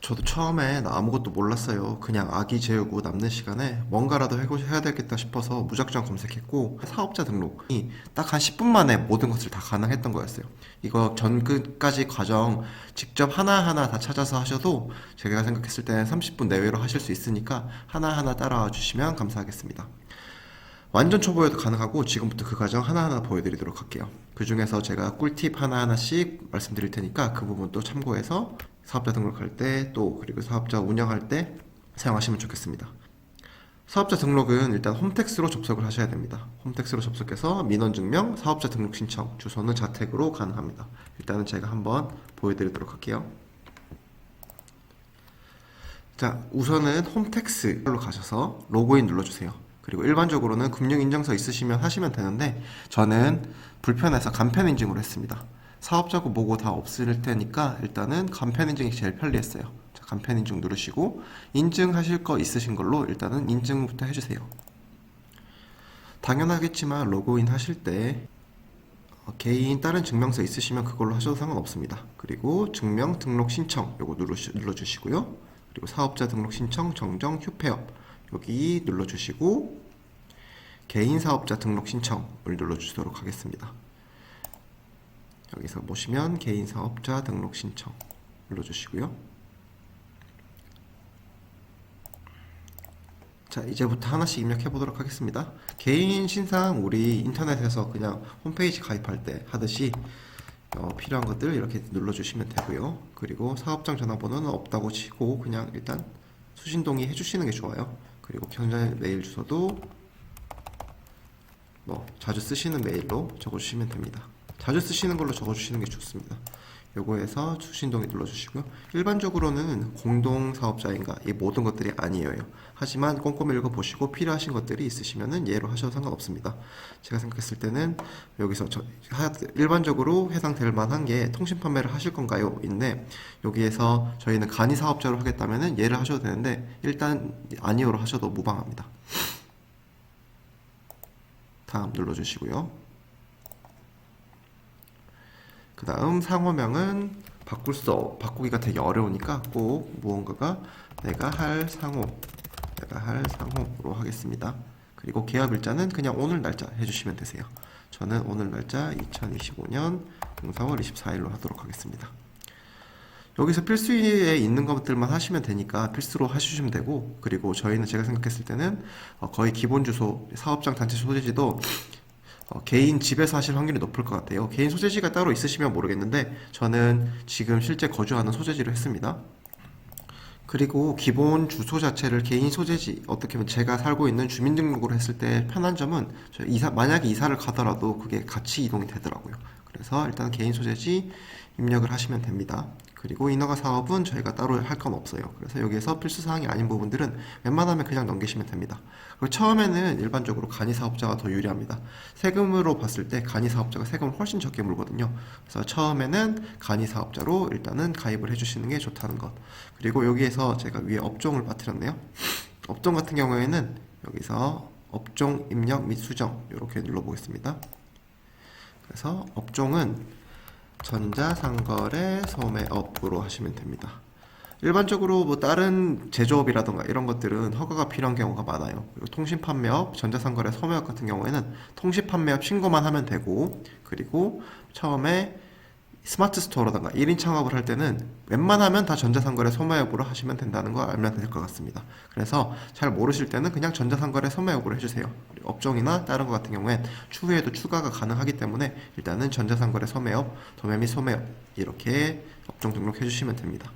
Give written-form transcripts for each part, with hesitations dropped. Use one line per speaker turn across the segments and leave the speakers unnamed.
저도 처음엔 아무것도 몰랐어요. 그냥 아기 재우고 남는 시간에 뭔가라도 해야 되겠다 싶어서 무작정 검색했고 사업자 등록이 딱 한 10분 만에 모든 것을 다 가능했던 거였어요. 이거 전끝까지 과정 직접 하나하나 다 찾아서 하셔도 제가 생각했을 때는 30분 내외로 하실 수 있으니까 하나하나 따라와 주시면 감사하겠습니다. 완전 초보여도 가능하고 지금부터 그 과정 하나하나 보여드리도록 할게요. 그 중에서 제가 꿀팁 하나하나씩 말씀드릴 테니까 그 부분도 참고해서 사업자 등록할 때 또 그리고 사업자 운영할 때 사용하시면 좋겠습니다. 사업자 등록은 일단 홈택스로 접속을 하셔야 됩니다. 홈택스로 접속해서 민원증명, 사업자 등록 신청, 주소는 자택으로 가능합니다. 일단은 제가 한번 보여드리도록 할게요. 자, 우선은 홈택스로 가셔서 로그인 눌러주세요. 그리고 일반적으로는 금융인증서 있으시면 하시면 되는데 저는 불편해서 간편인증으로 했습니다. 사업자고 뭐고 다 없을 테니까 일단은 간편인증이 제일 편리했어요. 자, 간편인증 누르시고 인증하실 거 있으신 걸로 일단은 인증부터 해주세요. 당연하겠지만 로그인 하실 때 개인 다른 증명서 있으시면 그걸로 하셔도 상관없습니다. 그리고 증명 등록 신청 요거 눌러주시고요. 그리고 사업자 등록 신청 정정 휴폐업 여기 눌러주시고 개인 사업자 등록 신청을 눌러주도록 하겠습니다. 여기서 보시면 개인 사업자 등록 신청 눌러주시고요. 자, 이제부터 하나씩 입력해 보도록 하겠습니다. 개인 신상 우리 인터넷에서 그냥 홈페이지 가입할 때 하듯이 필요한 것들 이렇게 눌러주시면 되고요. 그리고 사업장 전화번호는 없다고 치고 그냥 일단 수신동의 해주시는 게 좋아요. 그리고 현재 메일 주소도 자주 쓰시는 메일로 적어주시면 됩니다. 자주 쓰시는 걸로 적어주시는 게 좋습니다. 요거에서 수신동의 눌러주시고요. 일반적으로는 공동사업자인가 이 모든 것들이 아니에요. 하지만 꼼꼼히 읽어보시고 필요하신 것들이 있으시면 예로 하셔도 상관없습니다. 제가 생각했을 때는 여기서 일반적으로 해당될 만한 게 통신 판매를 하실 건가요? 인데 여기에서 저희는 간이 사업자로 하겠다면 예를 하셔도 되는데 일단 아니오로 하셔도 무방합니다. 다음 눌러주시고요. 그 다음 상호명은 바꾸기가 되게 어려우니까 꼭 무언가가 내가 할 상호로 하겠습니다. 그리고 개업일자는 그냥 오늘 날짜 해주시면 되세요. 저는 오늘 날짜 2025년 04월 24일로 하도록 하겠습니다. 여기서 필수에 있는 것들만 하시면 되니까 필수로 하시면 되고, 그리고 저희는 제가 생각했을 때는 거의 기본 주소, 사업장 단체 소재지도 개인 집에서 하실 확률이 높을 것 같아요. 개인 소재지가 따로 있으시면 모르겠는데 저는 지금 실제 거주하는 소재지로 했습니다. 그리고 기본 주소 자체를 개인 소재지, 어떻게 보면 제가 살고 있는 주민등록으로 했을 때 편한 점은 만약에 이사를 가더라도 그게 같이 이동이 되더라고요. 그래서 일단 개인 소재지 입력을 하시면 됩니다. 그리고 인허가 사업은 저희가 따로 할 건 없어요. 그래서 여기에서 필수사항이 아닌 부분들은 웬만하면 그냥 넘기시면 됩니다. 그리고 처음에는 일반적으로 간이사업자가 더 유리합니다. 세금으로 봤을 때 간이사업자가 세금을 훨씬 적게 물거든요. 그래서 처음에는 간이사업자로 일단은 가입을 해주시는 게 좋다는 것. 그리고 여기에서 제가 위에 업종을 빠뜨렸네요. 업종 같은 경우에는 여기서 업종 입력 및 수정 이렇게 눌러보겠습니다. 그래서 업종은 전자상거래 소매업으로 하시면 됩니다. 일반적으로 뭐 다른 제조업이라던가 이런 것들은 허가가 필요한 경우가 많아요. 그리고 통신판매업, 전자상거래 소매업 같은 경우에는 통신판매업 신고만 하면 되고, 그리고 처음에 스마트 스토어라던가 1인 창업을 할 때는 웬만하면 다 전자상거래 소매업으로 하시면 된다는 거 알면 될 것 같습니다. 그래서 잘 모르실 때는 그냥 전자상거래 소매업으로 해주세요. 업종이나 다른 것 같은 경우엔 추후에도 추가가 가능하기 때문에 일단은 전자상거래 소매업, 도매 및 소매업 이렇게 업종 등록해 주시면 됩니다.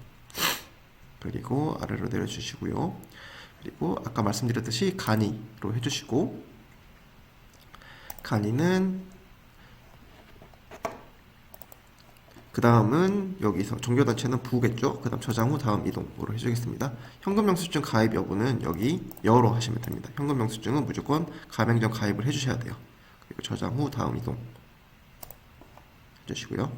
그리고 아래로 내려주시고요. 그리고 아까 말씀드렸듯이 간이로 해주시고, 간이는 그 다음은 여기서 종교단체는 부겠죠. 그 다음 저장 후 다음 이동으로 해주겠습니다. 현금영수증 가입 여부는 여기 여로 하시면 됩니다. 현금영수증은 무조건 가맹점 가입을 해주셔야 돼요. 그리고 저장 후 다음 이동 해주시고요.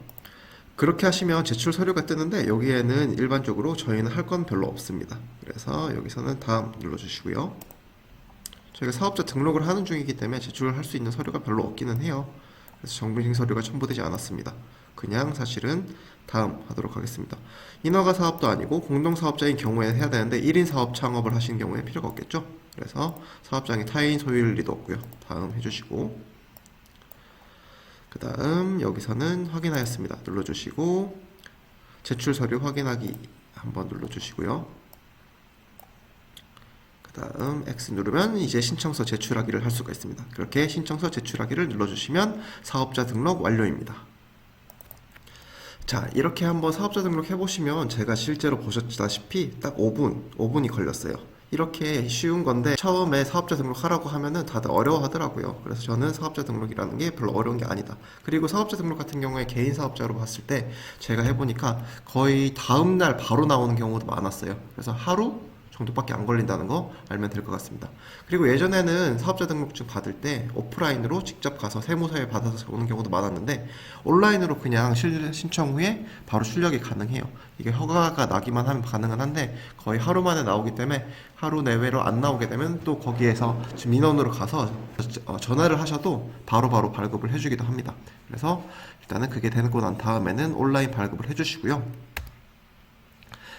그렇게 하시면 제출 서류가 뜨는데 여기에는 일반적으로 저희는 할 건 별로 없습니다. 그래서 여기서는 다음 눌러주시고요. 저희가 사업자 등록을 하는 중이기 때문에 제출할 수 있는 서류가 별로 없기는 해요. 그래서 정보인증 서류가 첨부되지 않았습니다. 그냥 사실은 다음 하도록 하겠습니다. 인허가 사업도 아니고 공동사업자인 경우에 해야 되는데 1인 사업 창업을 하시는 경우에 필요가 없겠죠. 그래서 사업장이 타인 소유일 리도 없고요. 다음 해주시고, 그 다음 여기서는 확인하였습니다 눌러주시고, 제출 서류 확인하기 한번 눌러주시고요. 그 다음 X 누르면 이제 신청서 제출하기를 할 수가 있습니다. 그렇게 신청서 제출하기를 눌러주시면 사업자 등록 완료입니다. 자, 이렇게 한번 사업자 등록 해보시면 제가 실제로 보셨다시피 딱 5분이 걸렸어요. 이렇게 쉬운 건데 처음에 사업자 등록하라고 하면은 다들 어려워하더라고요. 그래서 저는 사업자 등록이라는 게 별로 어려운 게 아니다. 그리고 사업자 등록 같은 경우에 개인 사업자로 봤을 때 제가 해보니까 거의 다음날 바로 나오는 경우도 많았어요. 그래서 하루 정도밖에 안 걸린다는 거 알면 될 것 같습니다. 그리고 예전에는 사업자 등록증 받을 때 오프라인으로 직접 가서 세무서에 받아서 오는 경우도 많았는데 온라인으로 그냥 신청 후에 바로 출력이 가능해요. 이게 허가가 나기만 하면 가능은 한데 거의 하루 만에 나오기 때문에 하루 내외로 안 나오게 되면 또 거기에서 민원으로 가서 전화를 하셔도 바로바로 발급을 해주기도 합니다. 그래서 일단은 그게 되고 난 다음에는 온라인 발급을 해주시고요.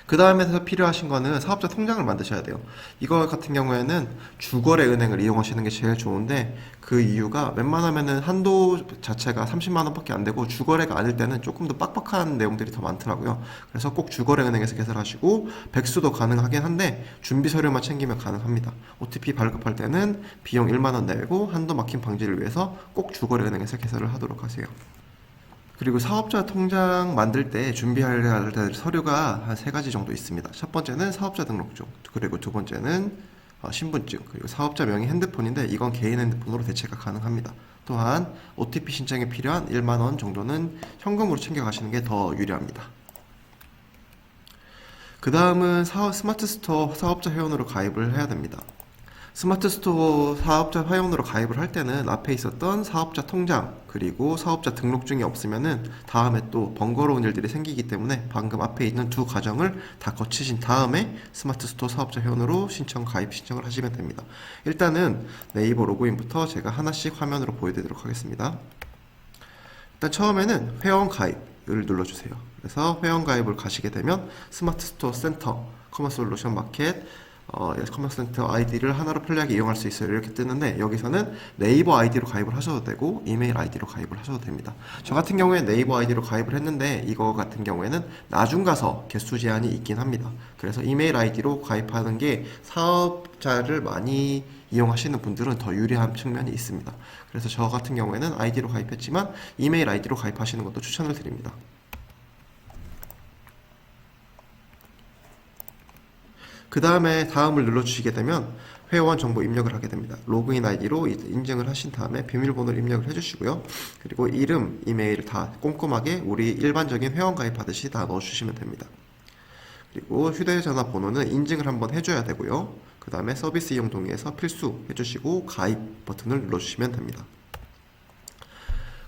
그 다음에서 필요하신 거는 사업자 통장을 만드셔야 돼요. 이거 같은 경우에는 주거래 은행을 이용하시는 게 제일 좋은데 그 이유가 웬만하면은 한도 자체가 30만 원밖에 안 되고 주거래가 아닐 때는 조금 더 빡빡한 내용들이 더 많더라고요. 그래서 꼭 주거래 은행에서 개설하시고 백수도 가능하긴 한데 준비 서류만 챙기면 가능합니다. OTP 발급할 때는 비용 1만 원 내고 한도 막힘 방지를 위해서 꼭 주거래 은행에서 개설을 하도록 하세요. 그리고 사업자 통장 만들 때 준비해야 될 서류가 한 3가지 정도 있습니다. 첫 번째는 사업자 등록증, 그리고 두 번째는 신분증, 그리고 사업자 명의 핸드폰인데 이건 개인 핸드폰으로 대체가 가능합니다. 또한 OTP 신청에 필요한 1만 원 정도는 현금으로 챙겨가시는 게 더 유리합니다. 그 다음은 스마트 스토어 사업자 회원으로 가입을 해야 됩니다. 스마트 스토어 사업자 회원으로 가입을 할 때는 앞에 있었던 사업자 통장 그리고 사업자 등록증이 없으면은 다음에 또 번거로운 일들이 생기기 때문에 방금 앞에 있는 두 과정을 다 거치신 다음에 스마트 스토어 사업자 회원으로 가입 신청을 하시면 됩니다. 일단은 네이버 로그인부터 제가 하나씩 화면으로 보여드리도록 하겠습니다. 일단 처음에는 회원 가입을 눌러주세요. 그래서 회원 가입을 가시게 되면 스마트 스토어 센터, 커머스 솔루션 마켓, 커머스 센터 아이디를 하나로 편리하게 이용할 수 있어요. 이렇게 뜨는데 여기서는 네이버 아이디로 가입을 하셔도 되고 이메일 아이디로 가입을 하셔도 됩니다. 저 같은 경우에 네이버 아이디로 가입을 했는데 이거 같은 경우에는 나중 가서 개수 제한이 있긴 합니다. 그래서 이메일 아이디로 가입하는 게 사업자를 많이 이용하시는 분들은 더 유리한 측면이 있습니다. 그래서 저 같은 경우에는 아이디로 가입했지만 이메일 아이디로 가입하시는 것도 추천을 드립니다. 그 다음에 다음을 눌러주시게 되면 회원 정보 입력을 하게 됩니다. 로그인 아이디로 인증을 하신 다음에 비밀번호를 입력을 해주시고요. 그리고 이름, 이메일 다 꼼꼼하게 우리 일반적인 회원 가입하듯이 다 넣어주시면 됩니다. 그리고 휴대전화 번호는 인증을 한번 해줘야 되고요. 그 다음에 서비스 이용 동의에서 필수 해주시고 가입 버튼을 눌러주시면 됩니다.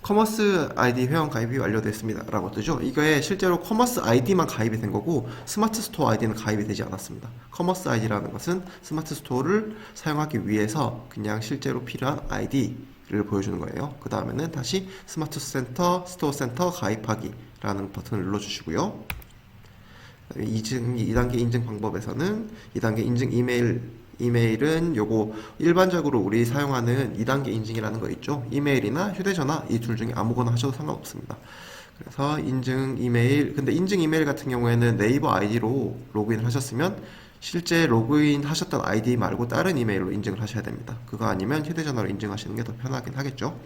커머스 아이디 회원 가입이 완료됐습니다 라고 뜨죠. 이거에 실제로 커머스 아이디만 가입이 된 거고 스마트 스토어 아이디는 가입이 되지 않았습니다. 커머스 아이디라는 것은 스마트 스토어를 사용하기 위해서 그냥 실제로 필요한 아이디를 보여주는 거예요. 그 다음에는 다시 스마트 센터, 스토어 센터 가입하기 라는 버튼을 눌러주시고요. 2단계 인증 방법에서는 2단계 인증 이메일은 요거 일반적으로 우리 사용하는 2단계 인증이라는 거 있죠. 이메일이나 휴대전화 이 둘 중에 아무거나 하셔도 상관없습니다. 그래서 인증 이메일, 근데 인증 이메일 같은 경우에는 네이버 아이디로 로그인을 하셨으면 실제 로그인 하셨던 아이디 말고 다른 이메일로 인증을 하셔야 됩니다. 그거 아니면 휴대전화로 인증하시는 게 더 편하긴 하겠죠.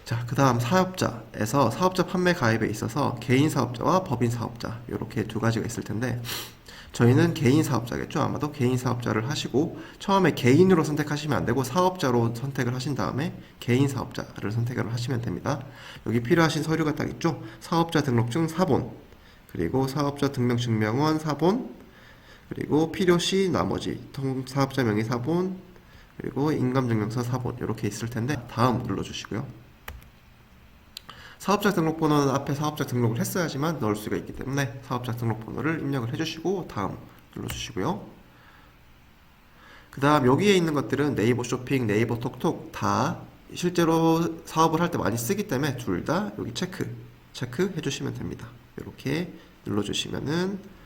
자, 그 다음 사업자에서 사업자 판매 가입에 있어서 개인 사업자와 법인 사업자 이렇게 두 가지가 있을 텐데 저희는 개인 사업자겠죠. 아마도 개인 사업자를 하시고 처음에 개인으로 선택하시면 안되고 사업자로 선택을 하신 다음에 개인 사업자를 선택을 하시면 됩니다. 여기 필요하신 서류가 딱 있죠. 사업자 등록증 사본, 그리고 사업자 등록증명원 사본, 그리고 필요시 나머지 사업자 명의 사본, 그리고 인감증명서 사본 이렇게 있을 텐데 다음 눌러주시고요. 사업자 등록번호는 앞에 사업자 등록을 했어야지만 넣을 수가 있기 때문에 사업자 등록번호를 입력을 해주시고 다음 눌러주시고요. 그 다음 여기에 있는 것들은 네이버 쇼핑, 네이버 톡톡 다 실제로 사업을 할 때 많이 쓰기 때문에 둘 다 여기 체크 해주시면 됩니다. 이렇게 눌러주시면은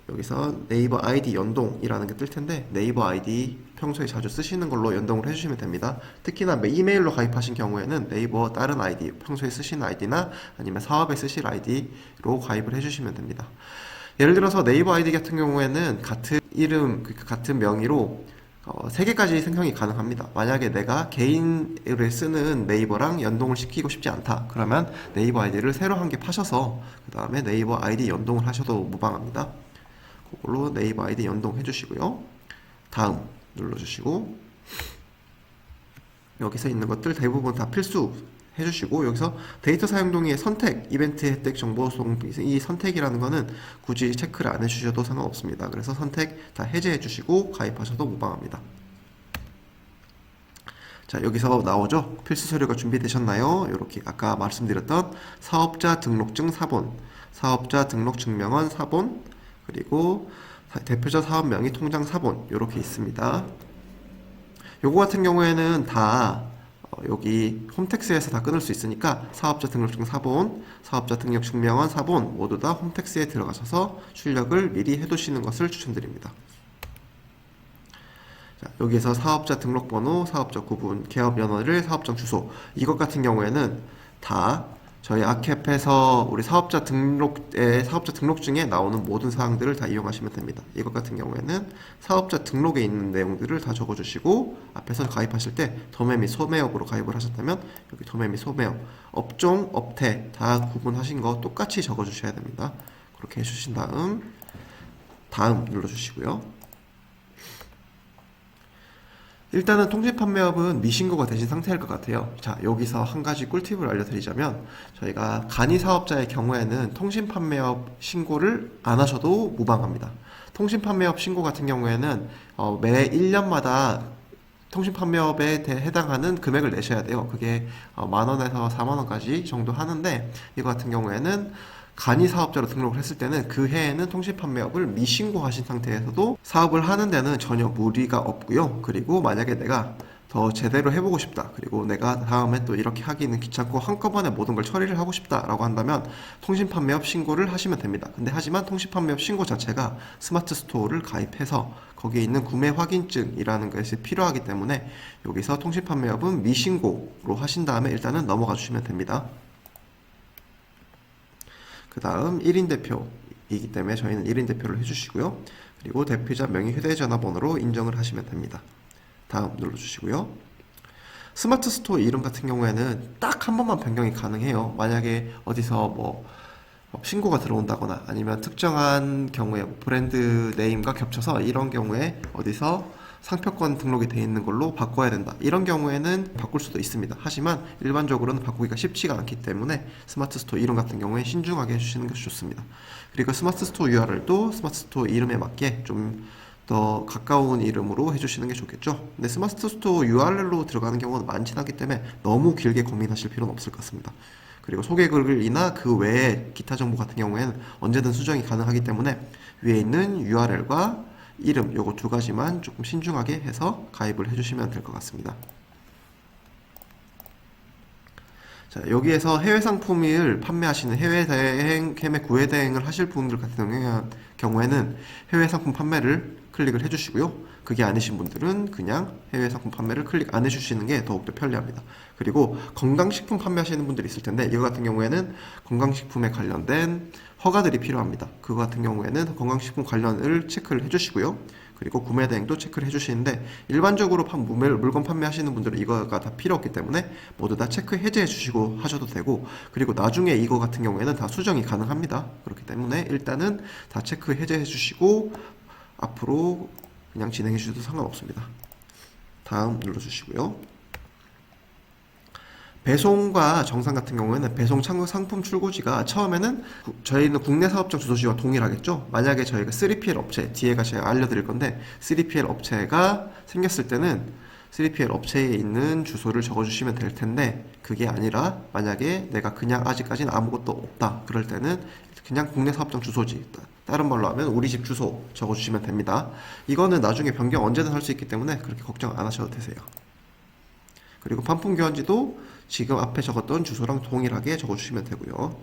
여기서 네이버 아이디 연동이라는 게 뜰 텐데 네이버 아이디 평소에 자주 쓰시는 걸로 연동을 해주시면 됩니다. 특히나 이메일로 가입하신 경우에는 네이버 다른 아이디, 평소에 쓰시는 아이디나 아니면 사업에 쓰실 아이디로 가입을 해주시면 됩니다. 예를 들어서 네이버 아이디 같은 경우에는 같은 이름, 같은 명의로 3개까지 생성이 가능합니다. 만약에 내가 개인을 쓰는 네이버랑 연동을 시키고 싶지 않다. 그러면 네이버 아이디를 새로 한 개 파셔서 그 다음에 네이버 아이디 연동을 하셔도 무방합니다. 그걸로 네이버 아이디 연동해 주시고요. 다음 눌러주시고 여기서 있는 것들 대부분 다 필수 해주시고 여기서 데이터 사용 동의의 선택, 이벤트 혜택 정보송 이 선택이라는 거는 굳이 체크를 안 해주셔도 상관없습니다. 그래서 선택 다 해제해 주시고 가입하셔도 무방합니다. 자, 여기서 나오죠? 필수 서류가 준비되셨나요? 이렇게 아까 말씀드렸던 사업자 등록증 사본, 사업자 등록 증명원 사본, 그리고 대표자 사업 명의 통장 사본 이렇게 있습니다. 요거 같은 경우에는 다 여기 홈택스에서 다 끊을 수 있으니까 사업자 등록증 사본, 사업자 등록 증명원 사본 모두 다 홈택스에 들어가셔서 출력을 미리 해두시는 것을 추천드립니다. 자, 여기에서 사업자 등록번호, 사업자 구분, 개업 연원일, 사업장 주소 이것 같은 경우에는 다 저희 아캡에서 우리 사업자 등록증에 나오는 모든 사항들을 다 이용하시면 됩니다. 이것 같은 경우에는 사업자 등록에 있는 내용들을 다 적어주시고 앞에서 가입하실 때 도매 및 소매업으로 가입을 하셨다면 여기 도매 및 소매업, 업종, 업태 다 구분하신 거 똑같이 적어주셔야 됩니다. 그렇게 해주신 다음 눌러주시고요. 일단은 통신판매업은 미신고가 되신 상태일 것 같아요. 자, 여기서 한 가지 꿀팁을 알려드리자면 저희가 간이사업자의 경우에는 통신판매업 신고를 안 하셔도 무방합니다. 통신판매업 신고 같은 경우에는 매 1년마다 통신판매업에 해당하는 금액을 내셔야 돼요. 그게 만원에서 4만원까지 정도 하는데 이거 같은 경우에는 간이 사업자로 등록을 했을 때는 그 해에는 통신판매업을 미신고하신 상태에서도 사업을 하는 데는 전혀 무리가 없고요. 그리고 만약에 내가 더 제대로 해보고 싶다. 그리고 내가 다음에 또 이렇게 하기는 귀찮고 한꺼번에 모든 걸 처리를 하고 싶다라고 한다면 통신판매업 신고를 하시면 됩니다. 근데 하지만 통신판매업 신고 자체가 스마트 스토어를 가입해서 거기에 있는 구매 확인증이라는 것이 필요하기 때문에 여기서 통신판매업은 미신고로 하신 다음에 일단은 넘어가 주시면 됩니다. 그 다음 1인 대표이기 때문에 저희는 1인 대표를 해주시고요. 그리고 대표자 명의 휴대전화번호로 인정을 하시면 됩니다. 다음 눌러주시고요. 스마트 스토어 이름 같은 경우에는 딱 한 번만 변경이 가능해요. 만약에 어디서 신고가 들어온다거나 아니면 특정한 경우에 브랜드 네임과 겹쳐서 이런 경우에 어디서 상표권 등록이 되어 있는 걸로 바꿔야 된다. 이런 경우에는 바꿀 수도 있습니다. 하지만 일반적으로는 바꾸기가 쉽지가 않기 때문에 스마트 스토어 이름 같은 경우에 신중하게 해주시는 것이 좋습니다. 그리고 스마트 스토어 URL도 스마트 스토어 이름에 맞게 좀 더 가까운 이름으로 해주시는 게 좋겠죠. 근데 스마트 스토어 URL로 들어가는 경우는 많진 않기 때문에 너무 길게 고민하실 필요는 없을 것 같습니다. 그리고 소개글이나 그 외에 기타 정보 같은 경우에는 언제든 수정이 가능하기 때문에 위에 있는 URL과 이름 요거 두 가지만 조금 신중하게 해서 가입을 해주시면 될 것 같습니다. 자, 여기에서 해외 상품을 판매하시는 해외 구매 대행을 하실 분들 같은 경우에는 해외 상품 판매를 클릭을 해주시고요. 그게 아니신 분들은 그냥 해외 상품 판매를 클릭 안 해주시는 게 더욱더 편리합니다. 그리고 건강식품 판매하시는 분들이 있을 텐데 이거 같은 경우에는 건강식품에 관련된 허가들이 필요합니다. 그거 같은 경우에는 건강식품 관련을 체크를 해주시고요. 그리고 구매 대행도 체크를 해주시는데 일반적으로 물건 판매하시는 분들은 이거가 다 필요 없기 때문에 모두 다 체크 해제해 주시고 하셔도 되고 그리고 나중에 이거 같은 경우에는 다 수정이 가능합니다. 그렇기 때문에 일단은 다 체크 해제해 주시고 앞으로 그냥 진행해 주셔도 상관없습니다. 다음 눌러주시고요. 배송과 정산 같은 경우에는 배송 상품 출고지가 처음에는 저희는 국내 사업장 주소지와 동일하겠죠. 만약에 저희가 3PL 업체, 뒤에가 제가 알려드릴 건데 3PL 업체가 생겼을 때는 3PL 업체에 있는 주소를 적어주시면 될 텐데 그게 아니라 만약에 내가 그냥 아직까지는 아무것도 없다 그럴 때는 그냥 국내 사업장 주소지, 다른 말로 하면 우리 집 주소 적어주시면 됩니다. 이거는 나중에 변경 언제든 할 수 있기 때문에 그렇게 걱정 안 하셔도 되세요. 그리고 반품 교환지도 지금 앞에 적었던 주소랑 동일하게 적어주시면 되고요.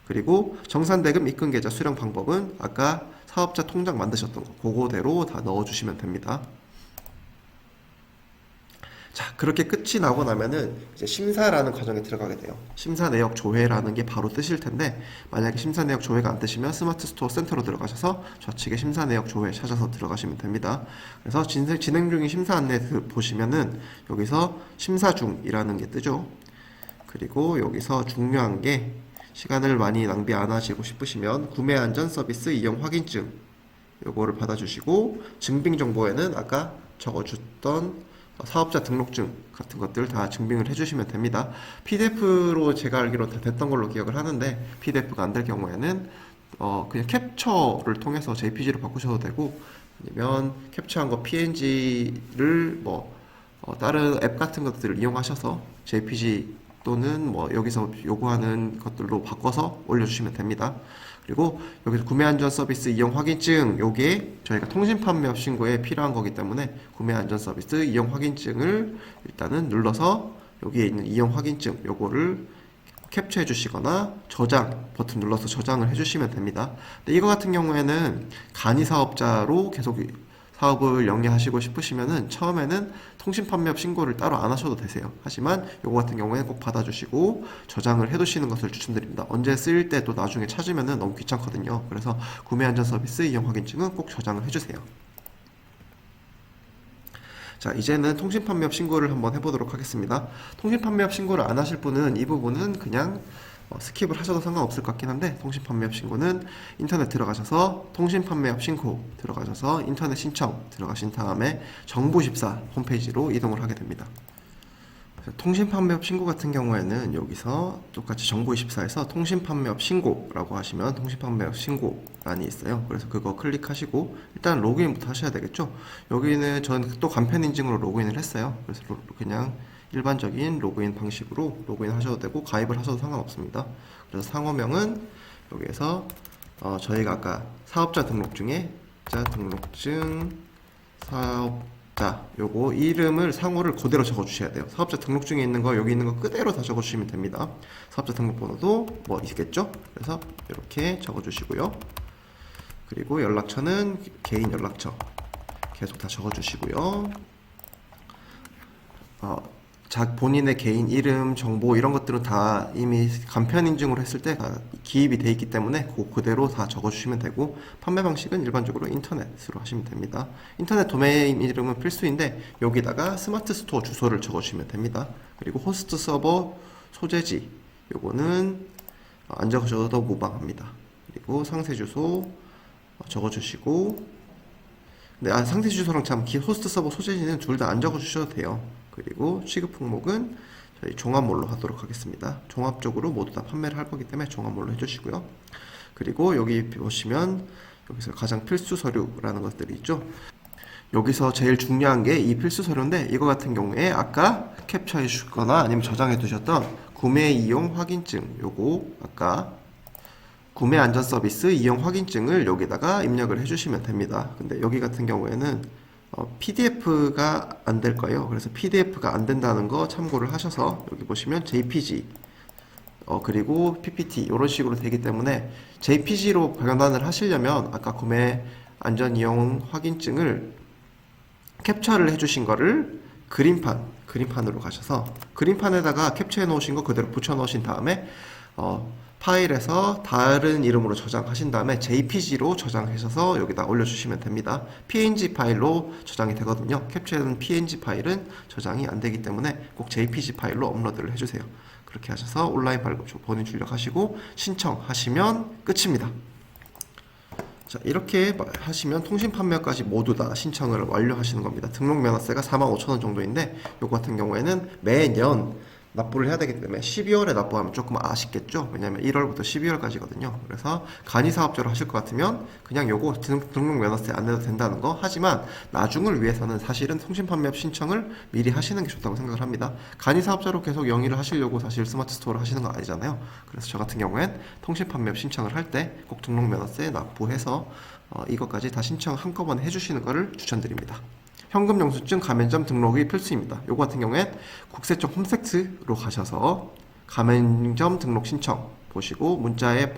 그리고 정산대금 입금 계좌 수령 방법은 아까 사업자 통장 만드셨던 거 그거대로 다 넣어주시면 됩니다. 자, 그렇게 끝이 나고 나면은 이제 심사라는 과정에 들어가게 돼요. 심사 내역 조회라는 게 바로 뜨실 텐데, 만약에 심사 내역 조회가 안 뜨시면 스마트 스토어 센터로 들어가셔서 좌측에 심사 내역 조회 찾아서 들어가시면 됩니다. 그래서 진행 중인 심사 안내 보시면은 여기서 심사 중이라는 게 뜨죠. 그리고 여기서 중요한 게, 시간을 많이 낭비 안 하시고 싶으시면 구매 안전 서비스 이용 확인증 요거를 받아주시고, 증빙 정보에는 아까 적어줬던 사업자 등록증 같은 것들 다 증빙을 해주시면 됩니다. PDF로 제가 알기로 다 됐던 걸로 기억을 하는데, PDF가 안 될 경우에는 그냥 캡처를 통해서 JPG로 바꾸셔도 되고, 아니면 캡처한 거 PNG를 다른 앱 같은 것들을 이용하셔서 JPG 또는 여기서 요구하는 것들로 바꿔서 올려주시면 됩니다. 그리고 여기서 구매안전 서비스 이용 확인증, 요게 저희가 통신판매업 신고에 필요한 거기 때문에 구매안전 서비스 이용 확인증을 일단은 눌러서 여기에 있는 이용 확인증 요거를 캡처해 주시거나 저장 버튼 눌러서 저장을 해 주시면 됩니다. 근데 이거 같은 경우에는 간이 사업자로 계속 사업을 영위하시고 싶으시면은 처음에는 통신판매업 신고를 따로 안 하셔도 되세요. 하지만 이거 같은 경우에는 꼭 받아주시고 저장을 해두시는 것을 추천드립니다. 언제 쓰일 때 또 나중에 찾으면은 너무 귀찮거든요. 그래서 구매안전 서비스 이용 확인증은 꼭 저장을 해주세요. 자, 이제는 통신판매업 신고를 한번 해보도록 하겠습니다. 통신판매업 신고를 안 하실 분은 이 부분은 그냥 스킵을 하셔도 상관없을 것 같긴 한데, 통신판매업 신고는 인터넷 들어가셔서 통신판매업 신고 들어가셔서 인터넷 신청 들어가신 다음에 정부14 홈페이지로 이동을 하게 됩니다. 통신판매업 신고 같은 경우에는 여기서 똑같이 정부24에서 통신판매업 신고라고 하시면 통신판매업 신고란이 있어요. 그래서 그거 클릭하시고 일단 로그인부터 하셔야 되겠죠. 여기는 저는 또 간편 인증으로 로그인을 했어요. 그래서 그냥 일반적인 로그인 방식으로 로그인 하셔도 되고 가입을 하셔도 상관없습니다. 그래서 상호명은 여기에서 저희가 아까 사업자 등록증에 등록증 사업자 요거 이름을 상호를 그대로 적어 주셔야 돼요. 사업자 등록증에 있는 거 여기 있는 거 그대로 다 적어 주시면 됩니다. 사업자 등록번호도 있겠죠? 그래서 이렇게 적어 주시고요. 그리고 연락처는 개인 연락처 계속 다 적어 주시고요. 본인의 개인 이름, 정보 이런 것들은 다 이미 간편 인증으로 했을 때 기입이 돼 있기 때문에 그대로 다 적어주시면 되고, 판매 방식은 일반적으로 인터넷으로 하시면 됩니다. 인터넷 도메인 이름은 필수인데 여기다가 스마트 스토어 주소를 적어주시면 됩니다. 그리고 호스트 서버 소재지 요거는 안 적으셔도 무방합니다. 그리고 상세 주소 적어주시고, 상세 주소랑 호스트 서버 소재지는 둘 다 안 적어주셔도 돼요. 그리고 취급 항목은 저희 종합몰로 하도록 하겠습니다. 종합적으로 모두 다 판매를 할 거기 때문에 종합몰로 해주시고요. 그리고 여기 보시면 여기서 가장 필수 서류라는 것들이 있죠. 여기서 제일 중요한 게 이 필수 서류인데, 이거 같은 경우에 아까 캡처해 주거나 아니면 저장해 두셨던 구매 이용 확인증 요거 아까 구매 안전 서비스 이용 확인증을 여기다가 입력을 해주시면 됩니다. 근데 여기 같은 경우에는 PDF가 안 될 거예요. 그래서 PDF가 안 된다는 거 참고를 하셔서 여기 보시면 JPG 그리고 PPT 이런 식으로 되기 때문에 JPG로 변환을 하시려면 아까 구매 안전 이용 확인증을 캡처를 해주신 거를 그림판으로 가셔서 그림판에다가 캡처해 놓으신 거 그대로 붙여 놓으신 다음에 파일에서 다른 이름으로 저장하신 다음에 JPG로 저장하셔서 여기다 올려주시면 됩니다. PNG 파일로 저장이 되거든요. 캡처된 PNG 파일은 저장이 안 되기 때문에 꼭 JPG 파일로 업로드를 해주세요. 그렇게 하셔서 온라인 발급 본인 출력하시고 신청하시면 끝입니다. 자, 이렇게 하시면 통신판매까지 모두 다 신청을 완료하시는 겁니다. 등록면허세가 45,000원 정도인데 요거 같은 경우에는 매년 납부를 해야 되기 때문에 12월에 납부하면 조금 아쉽겠죠. 왜냐면 1월부터 12월까지거든요. 그래서 간이 사업자로 하실 것 같으면 그냥 요거 등록면허세 안 내도 된다는 거. 하지만 나중을 위해서는 사실은 통신판매업 신청을 미리 하시는 게 좋다고 생각을 합니다. 간이 사업자로 계속 영위를 하시려고 사실 스마트 스토어를 하시는 건 아니잖아요. 그래서 저 같은 경우엔 통신판매업 신청을 할 때 꼭 등록면허세 납부해서 이것까지 다 신청 한꺼번에 해주시는 거를 추천드립니다. 현금 영수증 가맹점 등록이 필수입니다. 요거 같은 경우엔 국세청 홈택스로 가셔서 가맹점 등록 신청 보시고 문자에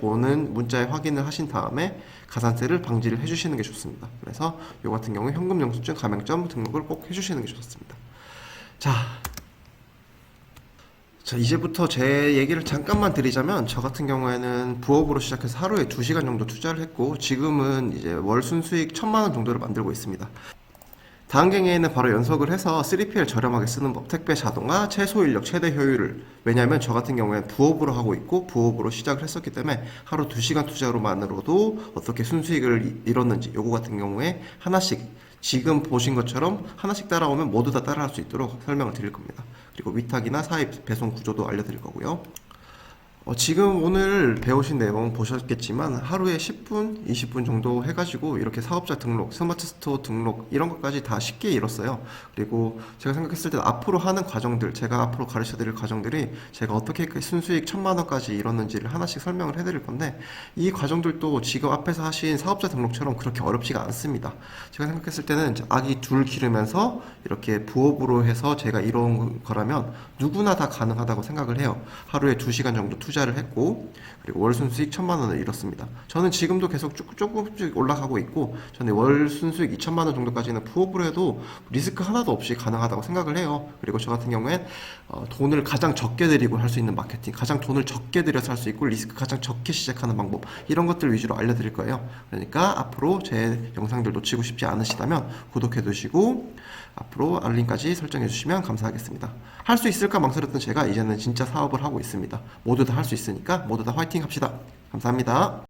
확인을 하신 다음에 가산세를 방지를 해주시는 게 좋습니다. 그래서 요 같은 경우에 현금 영수증 가맹점 등록을 꼭 해주시는 게 좋습니다. 자, 이제부터 제 얘기를 잠깐만 드리자면, 저 같은 경우에는 부업으로 시작해서 하루에 2시간 정도 투자를 했고, 지금은 이제 월 순수익 1000만원 정도를 만들고 있습니다. 다음 강의에는 바로 연속을 해서 3PL 저렴하게 쓰는 법, 택배 자동화, 최소 인력 최대 효율을, 왜냐하면 저 같은 경우에는 부업으로 하고 있고 부업으로 시작을 했었기 때문에 하루 2시간 투자로만으로도 어떻게 순수익을 이뤘는지, 요거 같은 경우에 하나씩 지금 보신 것처럼 하나씩 따라오면 모두 다 따라할 수 있도록 설명을 드릴 겁니다. 그리고 위탁이나 사입 배송 구조도 알려드릴 거고요. 지금 오늘 배우신 내용 보셨겠지만 하루에 10분, 20분 정도 해가지고 이렇게 사업자 등록, 스마트 스토어 등록 이런 것까지 다 쉽게 이뤘어요. 그리고 제가 생각했을 때 앞으로 하는 과정들, 제가 앞으로 가르쳐 드릴 과정들이 제가 어떻게 순수익 1000만원까지 이뤘는지를 하나씩 설명을 해드릴 건데, 이 과정들도 지금 앞에서 하신 사업자 등록처럼 그렇게 어렵지가 않습니다. 제가 생각했을 때는 아기 둘 기르면서 이렇게 부업으로 해서 제가 이뤄온 거라면 누구나 다 가능하다고 생각을 해요. 하루에 2시간 정도 투자를 했고, 그리고 월 순수익 1000만원을 잃었습니다. 저는 지금도 계속 조금씩 올라가고 있고, 저는 월 순수익 2000만원 정도까지는 부업으로 해도 리스크 하나도 없이 가능하다고 생각을 해요. 그리고 저 같은 경우엔 돈을 가장 적게 들이고 할 수 있는 마케팅, 가장 돈을 적게 들여서 할 수 있고 리스크 가장 적게 시작하는 방법, 이런 것들 위주로 알려드릴 거예요. 그러니까 앞으로 제 영상들 놓치고 싶지 않으시다면 구독해 두시고 앞으로 알림까지 설정해 주시면 감사하겠습니다. 할 수 있을까 망설였던 제가 이제는 진짜 사업을 하고 있습니다. 모두 다 할 수 있으니까 모두 다 화이팅 합시다. 감사합니다.